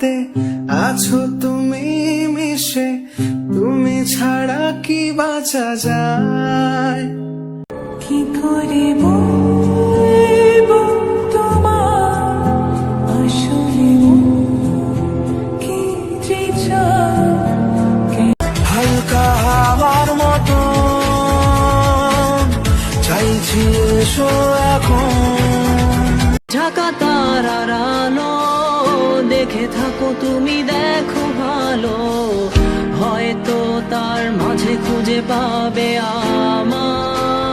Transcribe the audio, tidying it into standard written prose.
সাথে আছো তুমি মিশে, তুমি ছাড়া কি বাঁচা যায়? কি করে বলবো তোমার আসলে কি যে চাই? হালকা হাওয়ার মতো চাইছি এসো এখন। ঢাকা তারার আলো দেখে থাকো তুমি, দেখো ভালো, হয়তো তার মাঝে খুঁজে পাবে আমার